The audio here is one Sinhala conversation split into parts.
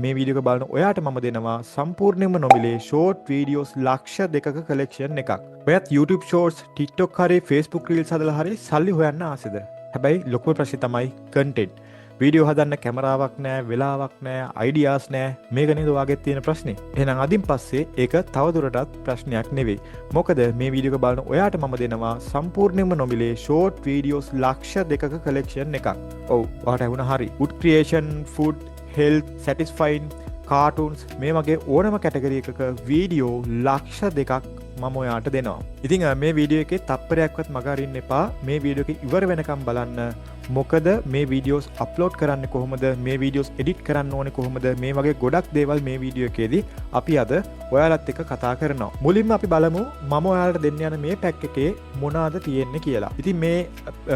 මේ වීඩියෝ එක බලන ඔයාට මම දෙනවා සම්පූර්ණයෙන්ම නොමිලේ ෂෝට් වීඩියෝස් ලක්ෂ 2ක කලෙක්ෂන් එකක්. ඔයත් YouTube Shorts, TikTok හරි Facebook Reels හදලා හරි සල්ලි හොයන්න ආසෙද? හැබැයි ලොකුම ප්‍රශ්නේ තමයි content. වීඩියෝ හදන්න කැමරාවක් නැහැ, වෙලාවක් නැහැ, අයිඩියාස් නැහැ. මේක නේද ඔයාගේ තියෙන ප්‍රශ්නේ. එහෙනම් අදින් පස්සේ ඒක තවදුරටත් ප්‍රශ්නයක් නෙවෙයි. මොකද මේ වීඩියෝ එක බලන ඔයාට මම දෙනවා සම්පූර්ණයෙන්ම නොමිලේ ෂෝට් වීඩියෝස් ලක්ෂ 2ක කලෙක්ෂන් එකක්. ඔව්, ඔයාට ඇහුණා හරි. wood creation, food, health, satisfying, cartoons මේ වගේ ඕනම කැටගරි එකක වීඩියෝ ලක්ෂ 2ක් මම ඔයාට දෙනවා. ඉතින් මේ වීඩියෝ එකේ තප්පරයක්වත් මග අරින්න එපා. මේ වීඩියෝ එක ඉවර වෙනකම් බලන්න. මොකද මේ වීඩියෝස් අප්ලෝඩ් කරන්නේ කොහොමද, මේ වීඩියෝස් එඩිට් කරන්න ඕනේ කොහොමද, මේ වගේ ගොඩක් දේවල් මේ වීඩියෝ එකේදී අපි අද ඔයාලත් එක්ක කතා කරනවා. මුලින්ම අපි බලමු මම ඔයාලට දෙන්න යන මේ පැක් එකේ මොනවාද තියෙන්නේ කියලා. ඉතින් මේ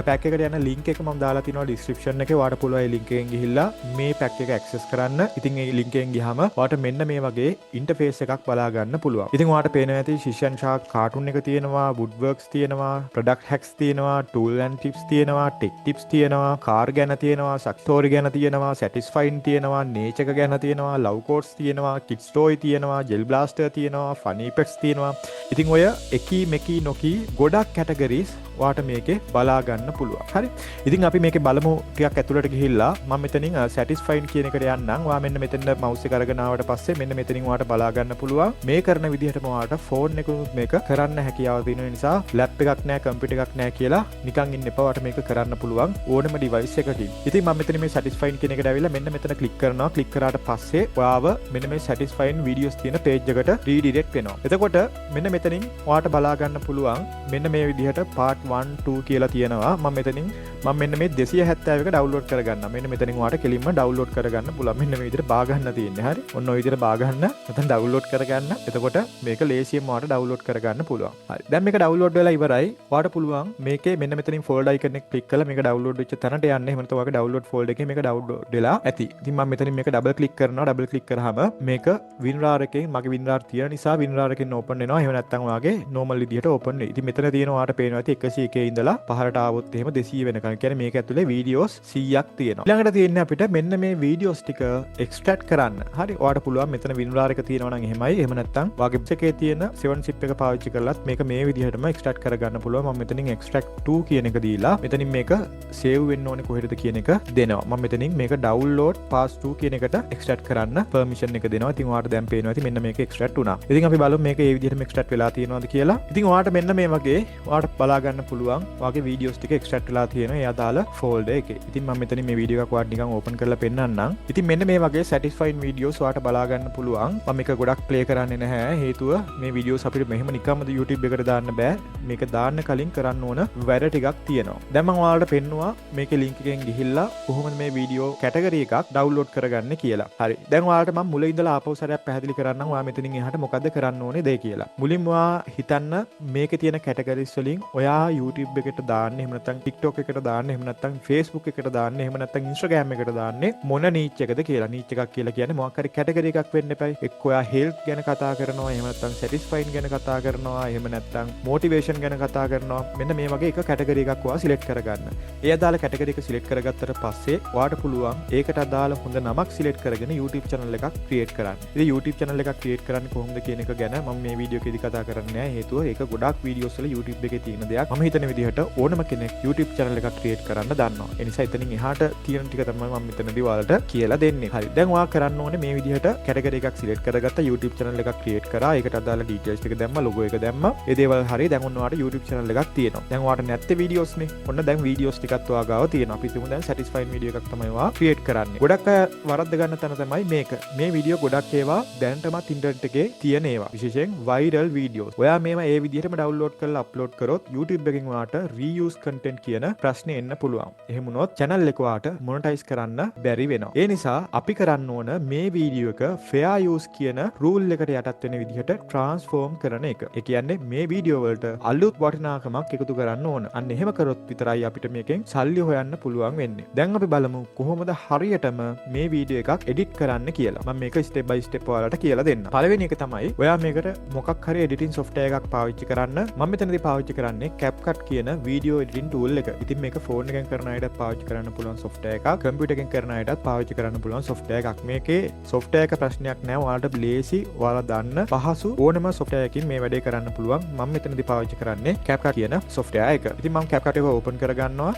පැක් එකට යන ලින්ක් එක මම දාලා තිනවා ඩිස්ක්‍රිප්ෂන් එකේ. ඔයාලට පුළුවන් ඒ ලින්ක් එකෙන් ගිහිල්ලා මේ පැක් එක ඇක්සස් කරන්න. ඉතින් ඒ ලින්ක් එකෙන් ගියාම ඔයාලට මෙන්න මේ වගේ ඉන්ටර්ෆේස් එකක් බලා ගන්න පුළුවන්. ඉතින් ඔයාලට පේනවා ඇති ශිෂ්‍යන් ශාක් කාටුන් එක තියෙනවා, wood works තියෙනවා, product hacks තියෙනවා, tool and tips තියෙනවා, tech tips තියෙනවා, කාර් ගැන තියෙනවා, සක්ස්ටෝරි ගැන තියෙනවා, සැටිස්ෆයින් තියෙනවා, නේචර් ගැන තියෙනවා, ලව් කෝඩ්ස් තියෙනවා, කිඩ්ස් ටොයි තියෙනවා, ජෙල් බ්ලාස්ටර් තියෙනවා, ෆනි ඉෆෙක්ට්ස් තියෙනවා. ඉතින් ඔය එකී මෙකී නොකී ගොඩක් කැටගරිස් ඔයාට මේකේ බලා ගන්න පුළුවන්. හරි. ඉතින් අපි මේකේ බලමු ටිකක් ඇතුළට ගිහිල්ලා මම මෙතනින් සැටිස්ෆයින් කියන එකට යන්නම්. ඔයා මෙන්න මෙතන මවුස් එක අරගෙන ආවට පස්සේ මෙන්න මෙතනින් ඔයාට බලා ගන්න පුළුවන්. මේ කරන විදිහටම ඔයාට ෆෝන් එකකුත් මේක කරන්න හැකියාව තියෙන නිසා ලැප් එකක් නැහැ, කම්පියුටර් එකක් නැහැ කියලා නිකන් ඉන්න එපා. ඔයාට මේක කරන්න පුළුවන් ඕනම ඩිවයිස් එකකින්. ඉතින් මම මෙතන මේ සැටිස්ෆයින් කියන එකට ඇවිල්ලා මෙන්න මෙතන ක්ලික් කරනවා. ක්ලික් කරාට පස්සේ ඔයාව මෙන්න මේ සැටිස්ෆයින් වීඩියෝස් තියෙන පේජ් එකට රීඩිරෙක්ට් වෙනවා. එතකොට මෙන්න මෙතනින් ඔයාට බලා ගන්න පුළුවන් මෙන්න මේ විදිහට part 1 2 කියලා තියෙනවා. මම මෙතනින් මම මෙන්න මේ 270 එක ඩවුන්ලෝඩ් කරගන්නවා. මෙන්න මෙතනින් ඔයාට කෙලින්ම ඩවුන්ලෝඩ් කරගන්න පුළුවන්. මෙන්න මේ විදිහට බා ගන්න තියෙන්නේ. හරි. ඔන්න ඔය විදිහට බා ගන්න. මෙතන ඩවුන්ලෝඩ් කරගන්න. එතකොට මේක ලේසියෙන් ඔයාට ඩවුන්ලෝඩ් කරගන්න පුළුවන්. හරි. දැන් මේක ඩවුන්ලෝඩ් වෙලා ඉවරයි. ඔයාට පුළුවන් මේකේ මෙන්න මෙතනින් ෆෝල්ඩර් අයිකන් එක ක්ලික් කරලා මේක ඩවුන්ලෝඩ් වෙච්ච තැනට යන්න. එහෙම නැත්නම් ඔයාගේ ඩවුන්ලෝඩ් ෆෝල්ඩර් එකේ මේක ඩවුන්ලෝඩ් වෙලා ඇති. ඉතින් මම මෙතනින් මේක ඩබල් ක්ලික් කරනවා. ඩබල් ක්ලික් කරාම මේක WinRAR එකෙන් මගේ WinRAR තියෙන නිසා WinRAR එකෙන් ඕපන් වෙනවා. එහෙම නැත්නම් ඔයාගේ normal විදිහට ඕපන් වෙයි. ඉතින් මෙතන තියෙන ඔයාට පේනවා ඇති 101 ඉඳලා පහරට ආවොත් එහෙම 200 වෙනකන්. ඒ කියන්නේ මේක ඇතුලේ වීඩියෝස් 100ක් තියෙනවා. ඊළඟට තියෙන්නේ අපිට මෙන්න මේ වීඩියෝස් ටික එක්ස්ට්‍රැක්ට් කරන්න. හරි. ඔයාට පුළුවන් මෙතන WinRAR එක තියෙනවා නම් එහෙමයි. එහෙම නැත්නම් ඔයාගේ වෙබ් එකේ තියෙන 7 zip එක පාවිච්චි කරලත් මේක මේ විදිහටම එක්ස්ට්‍රැක්ට් කරගන්න පුළුවන්. මම මෙතනින් extract to කියන එක දීලා මෙතනින් මේක save වෙන්න ඕනේ කොහෙටද කියන එක දෙනවා. මම මෙතනින් මේක download pass to කියන එකට extract කරන්න permission එක දෙනවා. ඉතින් ඔයාලට දැන් පේනවා ඇති මෙන්න මේක extract වුණා. ඉතින් අපි බලමු මේක ඒ විදිහටම extract වෙලා තියෙනවද කියලා. ඉතින් ඔයාලට මෙන්න මේ වගේ ඔයාලට බලා ගන්න පුළුවන්. ඔයාගේ වීඩියෝස් ටික extract වෙලා තියෙනවා ඒ අදාළ folder එකේ. ඉතින් මම මෙතනින් මේ වීඩියෝ එකක් ඔයාලට නිකන් open කරලා පෙන්නන්නම්. ඉතින් මෙන්න මේ වගේ satisfying videos ඔයාලට බලා ගන්න පුළුවන්. මම මේක ගොඩක් play කරන්නේ නැහැ. හේතුව මේ videos අපිට මෙහෙම නිකම්ම YouTube එකට දාන්න බෑ. මේක දාන්න කලින් කරන්න ඕන වැඩ ටිකක් තියෙනවා. දැන් මම ඔයාලට පෙන්නුවා මේකේ link එකෙන් ගිහිල්ලා කොහොමද මේ වීඩියෝ කැටගරි එකක් download කරගන්නේ කියලා. හරි. දැන් ඔයාලට මම මුල ඉඳලා ආපහු සැරයක් පැහැදිලි කරන්නම්. ඔයා මෙතනින් එහාට මොකද්ද කරන්න ඕනේ දෙය කියලා. මුලින්ම ඔයා හිතන්න මේකේ තියෙන කැටගරිස් වලින් ඔයා YouTube එකට දාන්න, එහෙම නැත්නම් TikTok එකට දාන්න, එහෙම නැත්නම් Facebook එකට දාන්න, එහෙම නැත්නම් Instagram එකට දාන්නේ මොන niche එකද කියලා. niche එකක් කියලා කියන්නේ මොකක් හරි කැටගරි එකක් වෙන්න එපයි. එක්ක ඔයා health ගැන කතා කරනවා, එහෙම නැත්නම් satisfying ගැන කතා කරනවා, එහෙම නැත්නම් motivation ගැන කතා කරනවා. මෙන්න මේ වගේ එක කැටගරි එකක් ඔයා සිලෙක්ට් කරගන්න. ඒ අදාළ කැටගරි එක සිලෙක්ට් කරගත්තට පස්සේ ඔයාට පුළුවන් ඒකට අදාළ හොඳ නමක් සිලෙක්ට් කරගෙන YouTube channel එකක් create කරන්න. ඉතින් YouTube channel එකක් create කරන්නේ කොහොමද කියන එක ගැන මම මේ වීඩියෝ එකේදී කතා කරන්නේ නැහැ. හේතුව ඒක ගොඩක් videos වල YouTube එකේ තියෙන දෙයක්. මම හිතන විදිහට ඕනම කෙනෙක් YouTube channel එකක් create කරන්න දන්නවා. ඒ නිසා එතනින් එහාට තියෙන ටික තමයි මම මෙතනදී ඔයාලට කියලා දෙන්නේ. හරි. දැන් ඔයා කරන්න ඕනේ මේ විදිහට කැටගරි එකක් සිලෙක්ට් කරගත්ත YouTube channel එකක් create කරා. ඒකට අදාළ details ටික දැම්මා, logo එක දැම්මා. ඒ දේවල් හරි. දැන් ඔන්න ඔයාට YouTube channel එකක් තියෙනවා. දැන් ඔයාට නැත්තේ videos නේ. ඔන්න දැන් videos ටිකත් ඔයා ගාව තියෙනවා. අපි හිතමු දැන් satisfying video එකක් තමයි ඔයා create කරන්නේ. ගොඩක් අය වරද්ද ගන්න තැන තමයි මේක. මේ video ගොඩක් ඒවා දැනටමත් ඉන්ටර්නෙට් එකේ තියෙන ඒවා. විශේෂයෙන් viral videos. ඔයා මේවා ඒ විදිහටම download කරලා upload කරොත් YouTube එකෙන් ඔයාට reuse content කියන ප්‍රශ්නේ එන්න පුළුවන්. එහෙම වුණොත් channel එක ඔයාට monetize කරන්න බැරි වෙනවා. ඒ නිසා අපි කරන්න ඕන මේ video එක fair use කියන rule එකට යටත් වෙන විදිහට transform කරන එක. ඒ කියන්නේ මේ video වලට අලුත් වටිනාකමක් එකතු කරන්න ඕන. අන්න එහෙම කරොත් විතරයි අපිට මේකෙන් සල්ලි සල්ලි හොයන්න පුළුවන් වෙන්නේ. දැන් අපි බලමු කොහොමද හරියටම මේ වීඩියෝ එකක් එඩිට් කරන්න කියලා. මම මේක ස්ටෙප් බයි ස්ටෙප් ඔයාලට කියලා දෙන්න. පළවෙනි එක තමයි ඔයා මේකට මොකක් හරි එඩිටින් software එකක් පාවිච්චි කරන්න. මම මෙතනදී පාවිච්චි කරන්නේ CapCut කියන වීඩියෝ එඩිටින් tool එක. ඉතින් මේක ෆෝන් එකෙන් කරන අයටත් පාවිච්චි කරන්න පුළුවන් software එකක්. කම්පියුටර් එකෙන් කරන අයටත් පාවිච්චි කරන්න පුළුවන් software එකක්. මේකේ software එක ප්‍රශ්නයක් නෑ. ඔයාලට ලේසි ඔයාලා දන්න පහසු ඕනම software එකකින් මේ වැඩේ කරන්න පුළුවන්. මම මෙතනදී පාවිච්චි කරන්නේ CapCut කියන software එක. ඉතින් මම CapCut එක ඕපන් කරගන්නවා.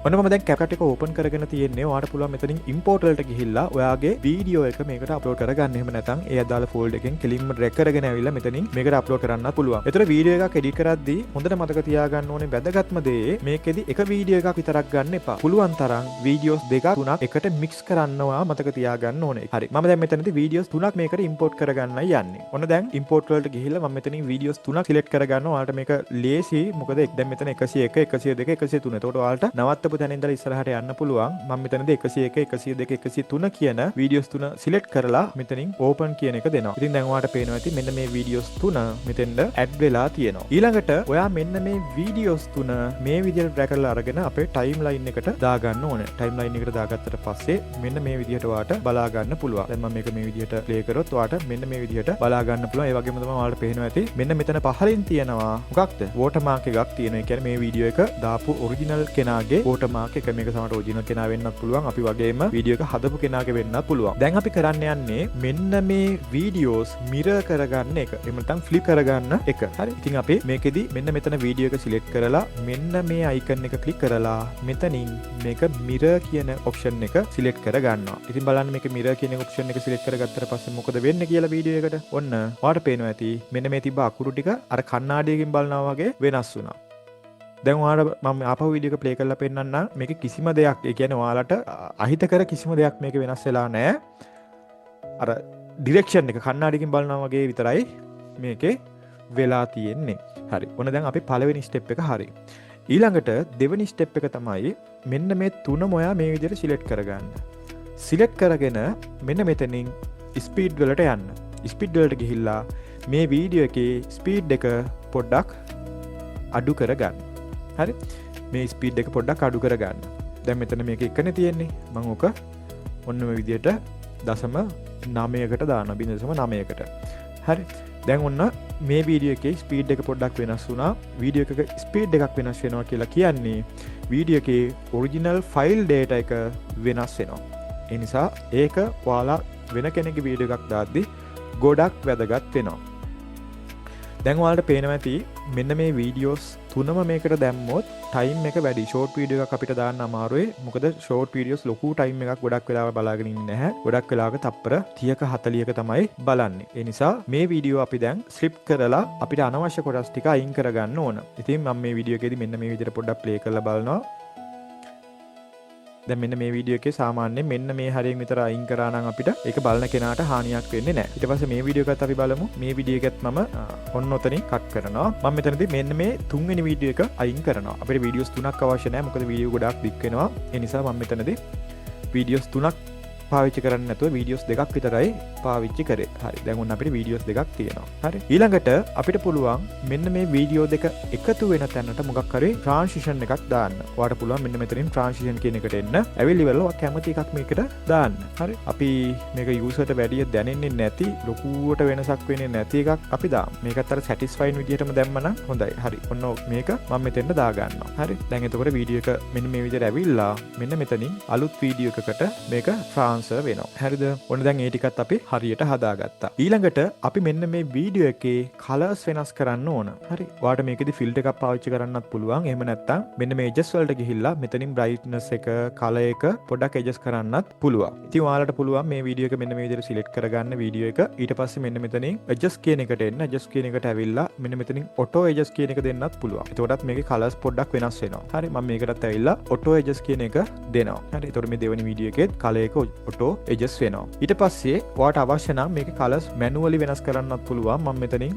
ඔන්න මම දැන් CapCut එක ඕපන් කරගෙන තියෙන්නේ. ඔයාලට පුළුවන් මෙතනින් import වලට ගිහිල්ලා ඔයාගේ වීඩියෝ එක මේකට අප්ලෝඩ් කරගන්න. එහෙම නැත්නම් ඒ අදාළ ෆෝල්ඩර් එකෙන් කෙලින්ම ඩ්‍රැග් කරගෙන ඇවිල්ලා මෙතනින් මේකට අප්ලෝඩ් කරන්නත් පුළුවන්. ඒතර වීඩියෝ එකක් එඩිට් කරද්දී හොඳට මතක තියාගන්න ඕනේ වැදගත්ම දේ මේකෙදි එක වීඩියෝ එකක් විතරක් ගන්න එපා. පුළුවන් තරම් වීඩියෝස් දෙකක් තුනක් එකට මික්ස් කරන්නවා මතක තියාගන්න ඕනේ. හරි. මම දැන් මෙතනදී වීඩියෝස් තුනක් මේකට import කරගන්නයි යන්නේ. ඔන්න දැන් import වලට ගිහිල්ලා මම මෙතනින් වීඩියෝස් තුනක් select කරගන්නවා. ඔයාලට මේක ලේසි. මොකද දැන් මෙතන 101 102 103. එතකොට ඔයාලට නවත්තපු තැන ඉඳලා ඉස්සරහට යන්න පුළුවන්. මම මෙතනදී 101 102 103 කියන වීඩියෝස් තුන සිලෙක්ට් කරලා මෙතනින් ඕපන් කියන එක දෙනවා. ඉතින් දැන් ඔයාලට පේනවා ඇති මෙන්න මේ වීඩියෝස් තුන මෙතෙන්ද ඇඩ් වෙලා තියෙනවා. ඊළඟට ඔයා මෙන්න මේ වීඩියෝස් තුන මේ විදිහට ඩ්‍රැග් කරලා අරගෙන අපේ ටයිම්ලයින් එකට දාගන්න ඕනේ. ටයිම්ලයින් එකට දාගත්තට පස්සේ මෙන්න මේ විදිහට ඔයාලට බලා ගන්න පුළුවන්. දැන් මම මේක මේ විදිහට ප්ලේ කරොත් ඔයාලට මෙන්න මේ විදිහට බලා ගන්න පුළුවන්. ඒ වගේම තමයි ඔයාලට පේනවා ඇති මෙන්න මෙතන පහලින් තියෙනවා මොකක්ද? වෝටර්මාර්ක් එකක් තියෙනවා. ඒ කියන්නේ මේ වීඩියෝ එක දාපු ඔරිජිනල් කෙනාගේ වෝටර්මාර්ක් එක. මේක සමහරට ඔරිජිනල් කෙනා වෙන්නත් පුළුවන්. අපි වගේම වීඩියෝ එක හදපු කෙනාගේ වෙන්නත් පුළුවන්. දැන් අපි කරන්න යන්නේ මෙන්න මේ වීඩියෝස් මිරර් කරගන්න එක. එහෙම නැත්නම් ෆ්ලිප් කරගන්න එක. හරි. ඉතින් අපි මේකෙදි මෙන්න මෙතන වීඩියෝ එක සිලෙක්ට් කරලා මෙන්න මේ අයිකන් එක ක්ලික් කරලා මෙතනින් මේක මිරර් කියන ඔප්ෂන් එක සිලෙක්ට් කරගන්නවා. ඉතින් බලන්න මේක මිරර් කියන ඔප්ෂන් එක සිලෙක්ට් කරගත්තට පස්සේ මොකද වෙන්නේ කියලා වීඩියෝ එකට. ඔන්න ඔයාලට පේනවා ඇති මෙන්න මේ තිබ්බ අකුරු ටික අර කණ්ණාඩියකින් බලනවා වගේ වෙනස් වුණා. දැන් ඔයාලට මම ආපහු වීඩියෝ එක ප්ලේ කරලා පෙන්නන්නම්. මේක කිසිම දෙයක් ඒ කියන්නේ ඔයාලට අහිතකර කිසිම දෙයක් මේක වෙනස් වෙලා නැහැ. අර ඩිරෙක්ෂන් එක කණ්ණාඩියකින් බලනවා වගේ විතරයි මේකේ වෙලා තියෙන්නේ. හරි. ඔන්න දැන් අපි පළවෙනි ස්ටෙප් එක හරි. ඊළඟට දෙවෙනි ස්ටෙප් එක තමයි මෙන්න මේ තුනම ඔයා මේ විදිහට සිලෙක්ට් කරගන්න. සිලෙක්ට් කරගෙන මෙන්න මෙතනින් ස්පීඩ් වලට යන්න. ස්පීඩ් වලට ගිහිල්ලා මේ වීඩියෝ එකේ ස්පීඩ් එක පොඩ්ඩක් අඩු කරගන්න. හරි. මේ ස්පීඩ් එක පොඩ්ඩක් අඩු කරගන්න. දැන් මෙතන මේක එකනේ තියෙන්නේ. මම ඔක ඔන්න ඔය විදිහට 0.9කට දානවා. 0.9කට. හරි. දැන් ඔන්න මේ වීඩියෝ එකේ ස්පීඩ් එක පොඩ්ඩක් වෙනස් වුණා. වීඩියෝ එකක ස්පීඩ් එකක් වෙනස් වෙනවා කියලා කියන්නේ වීඩියෝ එකේ ඔරිජිනල් ෆයිල් ඩේටා එක වෙනස් වෙනවා. ඒ නිසා ඒක ඔයාලා වෙන කෙනෙක්ගේ වීඩියෝ එකක් දාද්දි ගොඩක් වැදගත් වෙනවා. දැන් ඔයාලට පේනවා ඇති මෙන්න මේ වීඩියෝස් තුනම මේකට දැම්මොත් ටයිම් එක වැඩි. ෂෝට් වීඩියෝ එකක් අපිට දාන්න අමාරුයි. මොකද ෂෝට් වීඩියෝස් ලොකු ටයිම් එකක් ගොඩක් වෙලාවට බලාගෙන ඉන්නේ නැහැ. ගොඩක් වෙලාවක තප්පර 30ක 40ක තමයි බලන්නේ. ඒ නිසා මේ වීඩියෝ අපි දැන් ස්ලිප් කරලා අපිට අනවශ්‍ය කොටස් ටික අයින් කරගන්න ඕන. ඉතින් මම මේ වීඩියෝ එකේදී මෙන්න මේ විදිහට පොඩ්ඩක් ප්ලේ කරලා බලනවා. දැන් මෙන්න මේ වීඩියෝ එකේ සාමාන්‍යයෙන් මෙන්න මේ හරියෙන් විතර අයින් කරා නම් අපිට ඒක බලන කෙනාට හානියක් වෙන්නේ නැහැ. ඊට පස්සේ මේ වීඩියෝ එකත් අපි බලමු. මේ වීඩියෝ එකත් මම ඔන්න ඔතනින් කට් කරනවා. මම මෙතනදී මෙන්න මේ තුන්වෙනි වීඩියෝ එක අයින් කරනවා. අපිට වීඩියෝස් තුනක් අවශ්‍ය නැහැ. මොකද වීඩියෝ ගොඩක් දික් වෙනවා. ඒ නිසා මම මෙතනදී වීඩියෝස් තුනක් පාවිච්චි කරන්න නැතුව වීඩියෝස් දෙකක් විතරයි පාවිච්චි කරේ. හරි. දැන් ඔන්න අපිට වීඩියෝස් දෙකක් තියෙනවා. හරි. ඊළඟට අපිට පුළුවන් මෙන්න මේ වීඩියෝ දෙක එකතු වෙන තැනට මොකක් හරි ට්‍රාන්සිෂන් එකක් දාන්න. ඔයාලට පුළුවන් මෙන්න මෙතනින් ට්‍රාන්සිෂන් කියන එකට එන්න. ඇවිල්ලි වෙලා ඔයා කැමති එකක් මේකට දාන්න. හරි. අපි මේක යූසර්ට වැඩිය දැනෙන්නේ නැති ලොකුවට වෙනසක් වෙන්නේ නැති එකක් අපි දාමු. මේකත් අර සැටිස්ෆයින් විදිහටම දැම්මනම් හොඳයි. හරි. ඔන්න මේක මම මෙතෙන්ට දා ගන්නවා. හරි. දැන් එතකොට වීඩියෝ එක මෙන්න මේ විදිහට ඇවිල්ලා මෙන්න මෙතනින් අලුත් වීඩියෝ එකකට මේක ට්‍රාන්ස්ෆර් වෙනවා. හරිද? ඔන්න දැන් ඒ ටිකත් අපි හරියට හදාගත්තා. ඊළඟට අපි මෙන්න මේ වීඩියෝ එකේ කලර්ස් වෙනස් කරන්න ඕන. හරි. ඔයාලට මේකෙදි ෆිල්ටර් එකක් පාවිච්චි කරන්නත් පුළුවන්. එහෙම නැත්නම් මෙන්න මේ එජස් වලට ගිහිල්ලා මෙතනින් බ්‍රයිට්නස් එක, කලර් එක පොඩ්ඩක් එජස් කරන්නත් පුළුවන්. ඉතින් ඔයාලට පුළුවන් මේ වීඩියෝ එක මෙන්න මේ විදිහට සිලෙක්ට් කරගන්න වීඩියෝ එක. ඊට පස්සේ මෙන්න මෙතනින් එජස් කියන එකට එන්න. එජස් කියන එකට ඇවිල්ලා මෙන්න මෙතනින් ඔටෝ එජස් කියන එක දෙන්නත් පුළුවන්. එතකොටත් මේකේ කලර්ස් පොඩ්ඩක් වෙනස් වෙනවා. හරි. මම මේකටත් ඇවිල්ලා ඔටෝ එජස් කියන එක දෙනවා. හරි. එතකොට මේ දෙවෙනි වීඩියෝ එකේත් කලර් එක ඔටෝ එජස් වෙනවා. ඊට පස්සේ ඔයාට අවශ්‍ය නම් මේකේ කලර්ස් මැනුවලි වෙනස් කරන්නත් පුළුවන්. මම මෙතනින්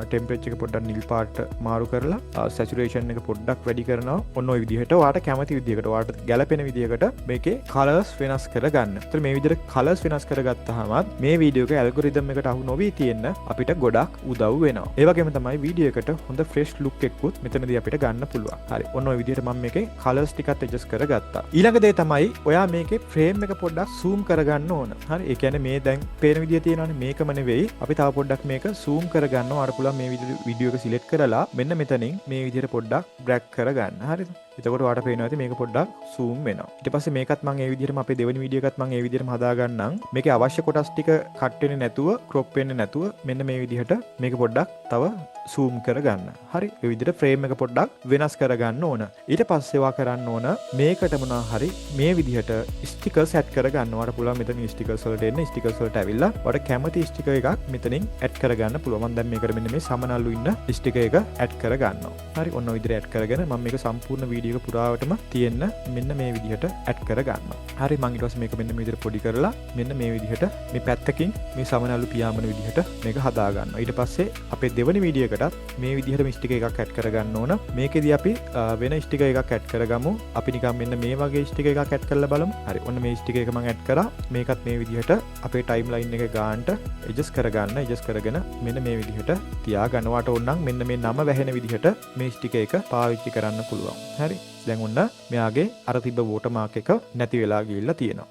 ටෙම්පරේචර් එක පොඩ්ඩක් නිල් පාට මාරු කරලා සැචුරේෂන් එක පොඩ්ඩක් වැඩි කරනවා. ඔන්න ඔය විදිහට ඔයාට කැමති විදිහකට ඔයාට ගැළපෙන විදිහකට මේකේ කලර්ස් වෙනස් කරගන්න. ඒතර මේ විදිහට කලර්ස් වෙනස් කරගත්තාම මේ වීඩියෝ එක ඇල්ගොරිතම් එකට අහු නොවී තියෙන්න අපිට ගොඩක් උදව් වෙනවා. ඒ වගේම තමයි වීඩියෝ එකට හොඳ ෆ්‍රෙෂ් ලුක් එකකුත් මෙතනදී අපිට ගන්න පුළුවන්. හරි. ඔන්න ඔය විදිහට මම මේකේ කලර්ස් ටිකත් ඇඩ්ජස්ට් කරගත්තා. ඊළඟ දේ තමයි ඔයා මේකේ ෆ්‍රේම් එක පොඩ්ඩක් zoom කරගන්න ඕන. හරි. ඒ කියන්නේ මේ දැන් පේන විදිය තියෙනවානේ මේකම නෙවෙයි. අපි තව පොඩ්ඩක් මේක zoom කරගන්නවා. ඔයාට පුළුවන් මේ වීඩියෝ එක සිලෙක්ට් කරලා මෙන්න මෙතනින් මේ විදිහට පොඩ්ඩක් drag කරගන්න. හරිද? එතකොට ඔයාට පේනවා ඇති මේක පොඩ්ඩක් zoom වෙනවා. ඊට පස්සේ මේකත් මම ඒ විදිහටම අපේ දෙවෙනි වීඩියෝ එකත් මම ඒ විදිහටම හදා ගන්නම්. මේකේ අවශ්‍ය කොටස් ටික කට් වෙන්නේ නැතුව, crop වෙන්නේ නැතුව මෙන්න මේ විදිහට මේක පොඩ්ඩක් තව zoom කරගන්න. හරි. ඒ විදිහට frame එක පොඩ්ඩක් වෙනස් කරගන්න ඕන. ඊට පස්සේ ඔයා කරන්න ඕන මේකට මොනවා හරි මේ විදිහට stickers add කරගන්න. ඔයාට පුළුවන් මෙතනින් stickers වලට එන්න stickers වලට ඇවිල්ලා ඔයාට කැමති sticker එකක් මෙතනින් add කරගන්න පුළුවන්. මම දැන් මේකට මෙන්න මේ සමනල්ලු ඉන්න sticker එක add කරගන්නවා. හරි. ඔන්න ඔය විදිහට add කරගෙන මම මේක සම්පූර්ණ වීඩියෝ එක පුරාවටම තියෙන්න මෙන්න මේ විදිහට add කරගන්නවා. හරි. මම ඊට පස්සේ මේක මෙන්න මේ විදිහට පොඩි කරලා මෙන්න මේ විදිහට මේ පැත්තකින් මේ සමනල්ලු පියාඹන විදිහට මේක හදා ගන්නවා. ඊට පස්සේ අපේ දෙවෙනි වීඩියෝ එකටත් මේ විදිහට ස්ටිකර් එකක් ඇඩ් කරගන්න ඕන. මේකෙදී අපි වෙන ස්ටිකර් එකක් ඇඩ් කරගමු. අපි නිකන් මෙන්න මේ වගේ ස්ටිකර් එකක් ඇඩ් කරලා බලමු. හරි. ඔන්න මේ ස්ටිකර් එක මම ඇඩ් කරා. මේකත් මේ විදිහට අපේ ටයිම්ලයින් එක ගානට ඇඩ්ජස්ට් කරගන්න. ඇඩ්ජස්ට් කරගෙන මෙන්න මේ විදිහට තියාගන්නවට ඕන නම් මෙන්න මේ නම වැහෙන විදිහට මේ ස්ටිකර් එක පාවිච්චි කරන්න පුළුවන්. හරි. දැන් ඔන්න මෙයාගේ අර තිබ්බ වෝටර්මාක් එක නැති වෙලා ගිහිල්ලා තියෙනවා.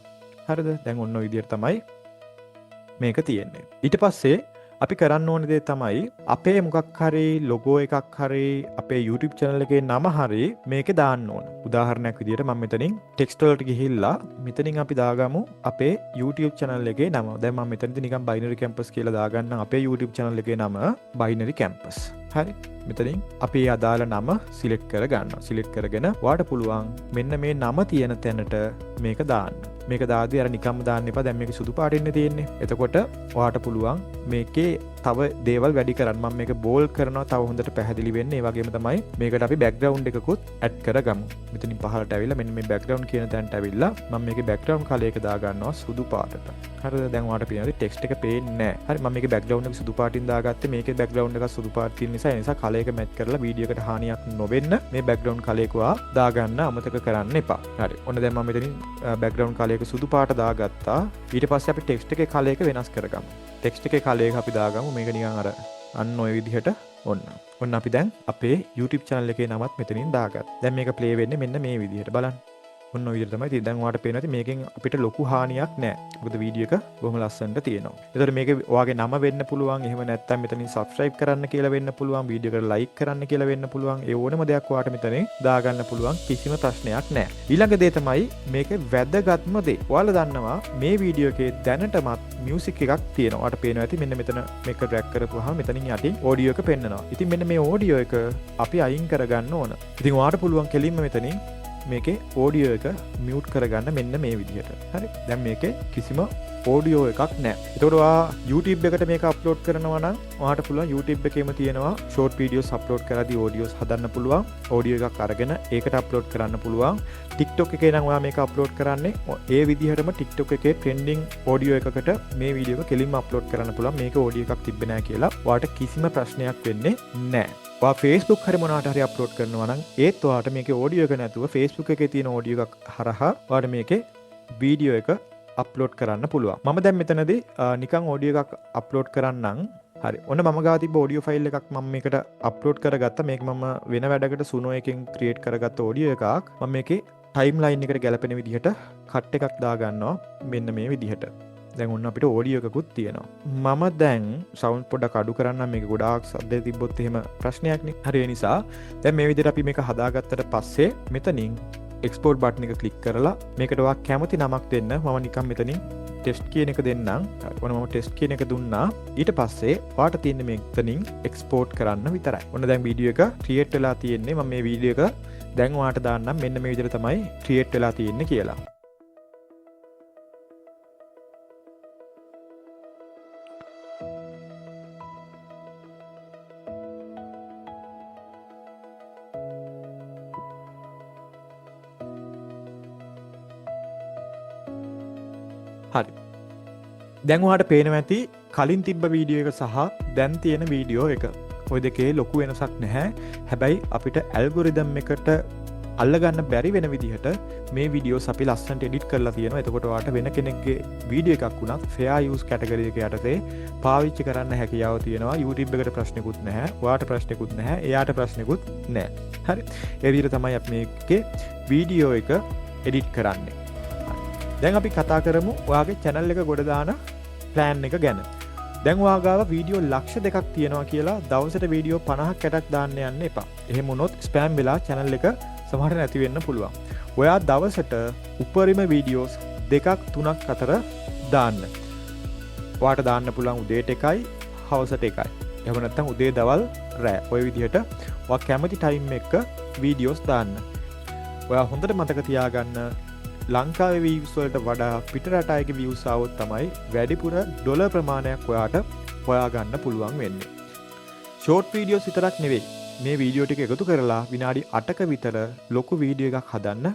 හරිද? දැන් ඔන්න ඔය විදිහට තමයි මේක තියෙන්නේ. ඊට පස්සේ අපි කරන්න ඕන දේ තමයි අපේ මොකක් හරි ලොගෝ එකක් හරි අපේ YouTube channel එකේ නම හරි මේකේ දාන්න ඕන. උදාහරණයක් විදිහට මම මෙතනින් text වලට ගිහිල්ලා මෙතනින් අපි දාගමු අපේ YouTube channel එකේ නම. දැන් මම මෙතනදී නිකන් binary campus කියලා දාගන්නම් අපේ YouTube channel එකේ නම binary campus. හරි. මෙතනින් අපි අදාළ නම සිලෙක්ට් කර ගන්නවා. සිලෙක්ට් කරගෙන ඔයාට පුළුවන් මෙන්න මේ නම තියෙන තැනට මේක දාන්න. මේක දාද්දී අර නිකම්ම දාන්න එපා. දැන් මේක සුදු පාටින්නේ තියෙන්නේ. එතකොට ඔයාට පුළුවන් මේකේ තව දේවල් වැඩි කරන්න. මම මේක බෝල්ඩ් කරනවා තව හොඳට පැහැදිලි වෙන්න. ඒ වගේම තමයි මේකට අපි බෑග්ග්‍රවුන්ඩ් එකකුත් ඇඩ් කරගමු. මෙතනින් පහළට ඇවිල්ලා මෙන්න මේ බෑග්ග්‍රවුන්ඩ් කියන තැනට ඇවිල්ලා මම මේකේ බෑග්ග්‍රවුන්ඩ් කලර් එක දා ගන්නවා සුදු පාටට. හරිද? දැන් ඔයාට පේනවා ටෙක්ස්ට් එක පේන්නේ නැහැ. හරි. මම මේකේ බෑග්ග්‍රවුන්ඩ් එක සුදු පාටින් දාගත්තේ. මේකේ බෑග්ග්‍රවුන්ඩ් එක සුදු පාට තියෙන නිසා කලර් එක මැච් කරලා වීඩියෝ එකට හානියක් නොවෙන්න මේ බෑග්ග්‍රවුන්ඩ් කලර් එක දාගන්න අමතක කරන්න එපා. හරි. ඔන්න දැන් මම මෙතනින් බෑග්ග්‍රවුන්ඩ් කලර් එක සුදු පාට දාගත්තා. ඊට පස්සේ අපි ටෙක්ස්ට් එකේ කලර් එක වෙනස් කරගමු. ටෙක්ස්ට් එකේ කලර් එක අපි දාගමු. මේක නිකන් අර අන්න ඔය විදිහට ඔන්න අපි දැන් අපේ YouTube channel එකේ නමත් මෙතනින් දාගත්තා. දැන් මේක ප්ලේ වෙන්නේ මෙන්න මේ විදිහට බලන්න. ඔන්න ඔය විදිහට තමයි තියෙන්නේ. දැන් ඔයාලට පේනවා ඇති මේකෙන් අපිට ලොකු හානියක් නැහැ. මොකද වීඩියෝ එක බොහොම ලස්සනට තියෙනවා. ඒතර මේකේ ඔයාගේ නම වෙන්න පුළුවන්. එහෙම නැත්නම් මෙතනින් subscribe කරන්න කියලා වෙන්න පුළුවන්. වීඩියෝ එකට like කරන්න කියලා වෙන්න පුළුවන්. ඒ ඕනම දෙයක් ඔයාට මෙතනින් දාගන්න පුළුවන්. කිසිම ප්‍රශ්නයක් නැහැ. ඊළඟ දේ තමයි මේකේ වැදගත්ම දේ. ඔයාලා දන්නවා මේ වීඩියෝ එකේ දැනටමත් music එකක් තියෙනවා. ඔයාලට පේනවා ඇති මෙන්න මෙතන මේක drag කරපුවාම මෙතනින් යටින් audio එක පෙන්නනවා. ඉතින් මෙන්න මේ audio එක අපි අයින් කරගන්න ඕන. ඉතින් ඔයාලට පුළුවන් කෙලින්ම මෙතනින් මේකේ ඕඩියෝ එක මියුට් කරගන්න මෙන්න මේ විදිහට. හරි. දැන් මේකේ කිසිම ඕඩියෝ එකක් නැහැ. ඒතකොට ඔයා YouTube එකට මේක අප්ලෝඩ් කරනවා නම් ඔයාට පුළුවන් YouTube එකේම තියෙනවා short videos අප්ලෝඩ් කරද්දී audios හදන්න පුළුවන්. audio එකක් අරගෙන ඒකට අප්ලෝඩ් කරන්න පුළුවන්. TikTok එකේ නම් ඔයා මේක අප්ලෝඩ් කරන්නේ ඒ විදිහටම TikTok එකේ trending audio එකකට මේ වීඩියෝ එක කෙලින්ම අප්ලෝඩ් කරන්න පුළුවන්. මේක audio එකක් තිබ්බේ නැහැ කියලා ඔයාට කිසිම ප්‍රශ්නයක් වෙන්නේ නැහැ. ඔයා Facebook හරි මොනවාට හරි අප්ලෝඩ් කරනවා නම් ඒත් ඔයාට මේකේ audio එක නැතුව Facebook එකේ තියෙන audio එකක් හරහා ඔයාට මේකේ වීඩියෝ එක අප්ලෝඩ් කරන්න පුළුවන්. මම දැන් මෙතනදී නිකන් audio එකක් අප්ලෝඩ් කරන්නම්. හරි. ඔන්න මම ගාව තිබ්බ audio file එකක් මම මේකට අප්ලෝඩ් කරගත්තා. මේක මම වෙන වැඩකට Suno එකෙන් create කරගත්ත audio එකක්. මම මේකේ timeline එකට ගැලපෙන විදිහට cut එකක් දා ගන්නවා. මෙන්න මේ විදිහට. දැන් ඔන්න අපිට ඕඩියෝ එකකුත් තියෙනවා. මම දැන් සවුන්ඩ් පොඩ්ඩක් අඩු කරන්නම්. මේක ගොඩාක් සද්ද තිබ්බොත් එහෙම ප්‍රශ්නයක් නේ. හරි. ඒ නිසා දැන් මේ විදිහට අපි මේක හදාගත්තට පස්සේ මෙතනින් export button එක click කරලා මේකට ඔයා කැමති නමක් දෙන්න. මම නිකන් මෙතනින් test කියන එක දෙන්නම්. ඔන්න මම test කියන එක දුන්නා. ඊට පස්සේ ඔයාට තියෙන්නේ මෙතනින් export කරන්න විතරයි. ඔන්න දැන් වීඩියෝ එක create වෙලා තියෙන්නේ. මම මේ වීඩියෝ එක දැන් ඔයාට දාන්නම්. මෙන්න මේ විදිහට තමයි create වෙලා තියෙන්නේ කියලා. දැන් ඔයාලට පේනවා ඇති කලින් තිබ්බ වීඩියෝ එක සහ දැන් තියෙන වීඩියෝ එක. ඔය දෙකේ ලොකු වෙනසක් නැහැ. හැබැයි අපිට ඇල්ගොරිදම් එකට අල්ලගන්න බැරි වෙන විදිහට මේ වීඩියෝස් අපි ලස්සනට එඩිට් කරලා තියෙනවා. එතකොට ඔයාලට වෙන කෙනෙක්ගේ වීඩියෝ එකක් වුණත් fair use category එක යටතේ පාවිච්චි කරන්න හැකියාව තියෙනවා. YouTube එකට ප්‍රශ්නකුත් නැහැ. ඔයාලට ප්‍රශ්නකුත් නැහැ. එයාට ප්‍රශ්නකුත් නැහැ. හරි. ඒ විදිහට තමයි අපි මේකේ වීඩියෝ එක එඩිට් කරන්නේ. දැන් අපි කතා කරමු ඔයාගේ channel එක ගොඩ දාන plan එක ගැන. දැන් ඔයා ගාව වීඩියෝ ලක්ෂ 2ක් තියෙනවා කියලා දවසට වීඩියෝ 50ක් 60ක් දාන්න යන්න එපා. එහෙම වුණොත් ස්පෑම් වෙලා channel එක සමහරට නැති වෙන්න පුළුවන්. ඔයා දවසට උපරිම වීඩියෝස් 2ක් 3ක් අතර දාන්න. ඔයාට දාන්න පුළුවන් උදේට එකයි හවසට එකයි. එහෙම නැත්නම් උදේ දවල් රෑ. ඔය විදිහට ඔයා කැමති ටයිම් එක වීඩියෝස් දාන්න. ඔයා හොඳට මතක තියාගන්න ලංකාවේ views වලට වඩා පිටරට අයගේ views ආවොත් තමයි වැඩිපුර ඩොලර් ප්‍රමාණයක් ඔයාට හොයාගන්න පුළුවන් වෙන්නේ. ෂෝට් වීඩියෝස් විතරක් නෙවෙයි. මේ වීඩියෝ ටික එකතු කරලා විනාඩි 8ක විතර ලොකු වීඩියෝ එකක් හදන්න.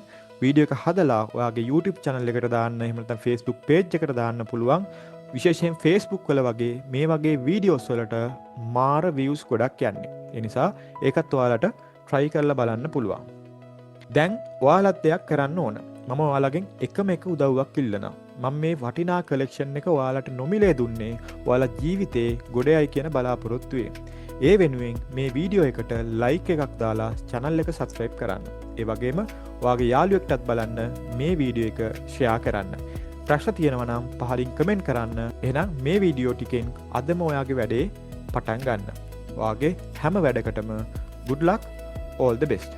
වීඩියෝ එක හදලා ඔයාගේ YouTube channel එකට දාන්න, එහෙම නැත්නම් Facebook page එකට දාන්න පුළුවන්. විශේෂයෙන් Facebook වල වගේ මේ වගේ වීඩියෝස් වලට මාර views ගොඩක් යන්නේ. ඒ නිසා ඒකත් ඔයාලට try කරලා බලන්න පුළුවන්. දැන් ඔයාලත් දෙයක් කරන්න ඕන. මම ඔයාලගෙන් එකම එක උදව්වක් ඉල්ලනවා. මම මේ වටිනා කලෙක්ෂන් එක ඔයාලට නොමිලේ දුන්නේ ඔයාලා ජීවිතේ ගොඩයයි කියන බලාපොරොත්තුවේ. ඒ වෙනුවෙන් මේ වීඩියෝ එකට ලයික් එකක් දාලා channel එක subscribe කරන්න. ඒ වගේම ඔයාගේ යාළුවෙක්ටත් බලන්න මේ වීඩියෝ එක share කරන්න. ප්‍රශ්න තියෙනවා නම් පහලින් කමෙන්ට් කරන්න. එහෙනම් මේ වීඩියෝ ටිකෙන් අදම ඔයාගේ වැඩේ පටන් ගන්න. ඔයාගේ හැම වැඩකටම good luck, all the best.